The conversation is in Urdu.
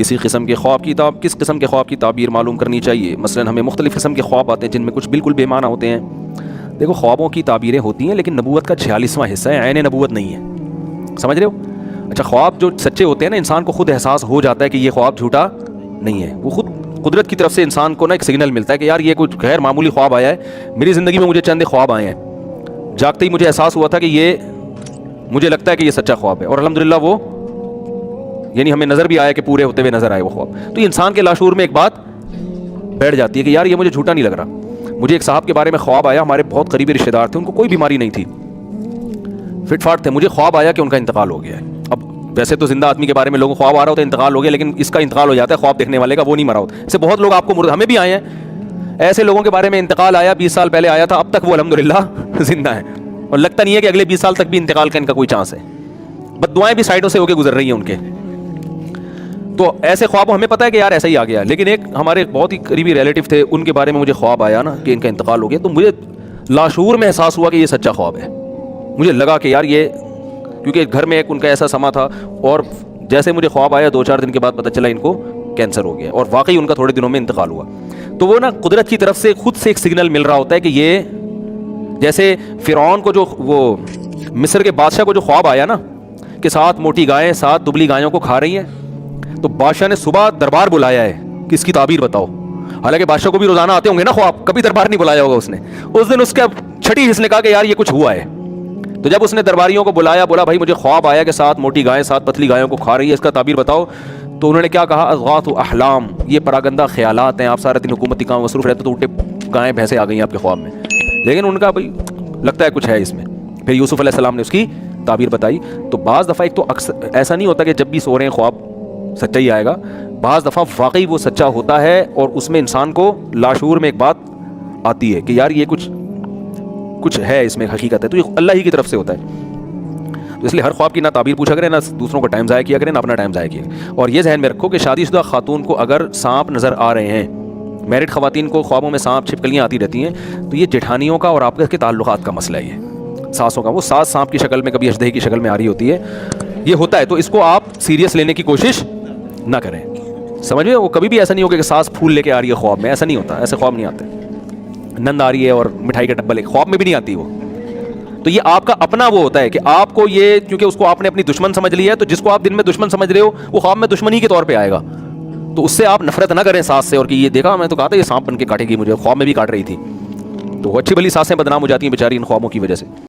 کس قسم کے خواب کی تعبیر معلوم کرنی چاہیے؟ مثلا ہمیں مختلف قسم کے خواب آتے ہیں جن میں کچھ بالکل بے معنی ہوتے ہیں. دیکھو خوابوں کی تعبیریں ہوتی ہیں لیکن نبوت کا 46واں حصہ ہے, عین نبوت نہیں ہے, سمجھ رہے ہو؟ اچھا خواب جو سچے ہوتے ہیں نا, انسان کو خود احساس ہو جاتا ہے کہ یہ خواب جھوٹا نہیں ہے. وہ خود قدرت کی طرف سے انسان کو نا ایک سگنل ملتا ہے کہ یار یہ کچھ غیر معمولی خواب آیا ہے میری زندگی میں, مجھے چند خواب آئے ہیں, جاگتے ہی مجھے احساس ہوا تھا کہ یہ مجھے لگتا ہے کہ یہ سچا خواب ہے, اور الحمدللہ وہ یعنی ہمیں نظر بھی آیا کہ پورے ہوتے ہوئے نظر آئے وہ خواب. تو انسان کے لاشعور میں ایک بات بیٹھ جاتی ہے کہ یار یہ مجھے جھوٹا نہیں لگ رہا. مجھے ایک صاحب کے بارے میں خواب آیا, ہمارے بہت قریبی رشتہ دار تھے, ان کو کوئی بیماری نہیں تھی, فٹ فاٹ تھے. مجھے خواب آیا کہ ان کا انتقال ہو گیا ہے. اب ویسے تو زندہ آدمی کے بارے میں لوگوں کو خواب آ رہا ہوتا ہے انتقال ہو گیا, لیکن اس کا انتقال ہو جاتا ہے, خواب دیکھنے والے کا وہ نہیں مرا ہوتا. ایسے بہت لوگ آپ کو ہمیں بھی آئے ہیں ایسے لوگوں کے بارے میں انتقال آیا 20 سال پہلے آیا تھا, اب تک وہ الحمدللہ زندہ ہیں, اور لگتا نہیں ہے کہ اگلے 20 سال تک بھی انتقال کا ان کا کوئی چانس ہے. بد دعائیں بھی سائڈوں سے ہو کے گزر رہی ہیں ان کے. تو ایسے خواب ہمیں پتہ ہے کہ یار ایسا ہی آ گیا. لیکن ایک ہمارے بہت ہی قریبی ریلیٹو تھے, ان کے بارے میں مجھے خواب آیا نا کہ ان کا انتقال ہو گیا, تو مجھے لاشعور میں احساس ہوا کہ یہ سچا خواب ہے. مجھے لگا کہ یار یہ, کیونکہ گھر میں ایک ان کا ایسا سما تھا, اور جیسے مجھے خواب آیا 2-4 دن کے بعد پتہ چلا ان کو کینسر ہو گیا, اور واقعی ان کا تھوڑے دنوں میں انتقال ہوا. تو وہ نا قدرت کی طرف سے خود سے ایک سگنل مل رہا ہوتا ہے کہ یہ, جیسے فرعون کو جو وہ مصر کے بادشاہ کو جو خواب آیا نا کہ 7 موٹی گائیں 7 دبلی گایوں کو کھا رہی ہیں, تو بادشاہ نے صبح دربار بلایا ہے کہ اس کی تعبیر بتاؤ. حالانکہ بادشاہ کو بھی روزانہ آتے ہوں گے نا خواب, کبھی دربار نہیں بلایا ہوگا اس نے. اس دن اس کا چھٹی حص نے کہا کہ یار یہ کچھ ہوا ہے. تو جب اس نے درباریوں کو بلایا, بولا بھائی مجھے خواب آیا کہ 7 موٹی گائیں 7 پتلی گایوں کو کھا رہی ہے, اس کا تعبیر بتاؤ. تو انہوں نے کیا کہا, اضغاث احلام, یہ پراگندہ خیالات ہیں, آپ سارے دن حکومتی کام مصروف رہتے تو الٹے گائیں بھینسیں آ گئی ہیں آپ کے خواب میں. لیکن ان کا بھائی لگتا ہے کچھ ہے اس میں. پھر یوسف علیہ السلام نے اس کی تعبیر بتائی. تو بعض دفعہ ایک تو ایسا نہیں ہوتا کہ جب بھی سو رہے ہیں خواب سچا ہی آئے گا, بعض دفعہ واقعی وہ سچا ہوتا ہے, اور اس میں انسان کو لاشعور میں ایک بات آتی ہے کہ یار یہ کچھ ہے اس میں حقیقت ہے. تو یہ اللہ ہی کی طرف سے ہوتا ہے. تو اس لیے ہر خواب کی نہ تعبیر پوچھا کریں, نہ دوسروں کا ٹائم ضائع کیا کریں, نہ اپنا ٹائم ضائع کیا. اور یہ ذہن میں رکھو کہ شادی شدہ خاتون کو اگر سانپ نظر آ رہے ہیں, میرڈ خواتین کو خوابوں میں سانپ چھپکلیاں آتی رہتی ہیں, تو یہ جٹھانیوں کا اور آپس کے تعلقات کا مسئلہ ہے. یہ ساسوں کا, وہ ساس سانپ کی شکل میں کبھی اژدہے کی شکل میں آ رہی ہوتی ہے, یہ ہوتا ہے. تو اس کو آپ سیریس لینے کی کوشش نہ کریں, سمجھ میں. وہ کبھی بھی ایسا نہیں ہوگا کہ ساس پھول لے کے آ رہی ہے خواب میں, ایسا نہیں ہوتا, ایسے خواب نہیں آتے. نند آ رہی ہے اور مٹھائی کا ڈبہ لے کے, خواب میں بھی نہیں آتی وہ. تو یہ آپ کا اپنا وہ ہوتا ہے کہ آپ کو یہ, کیونکہ اس کو آپ نے اپنی دشمن سمجھ لیا ہے, تو جس کو آپ دن میں دشمن سمجھ رہے ہو وہ خواب میں دشمن ہی کے طور پہ آئے گا. تو اس سے آپ نفرت نہ کریں ساس سے, اور کہ یہ دیکھا میں تو کہا تھا یہ سانپ بن کے کاٹے گی مجھے, خواب میں بھی کاٹ رہی تھی. تو وہ اچھی بھلی ساسیں بدنام ہو جاتی ہیں بیچاری ان خوابوں کی وجہ سے.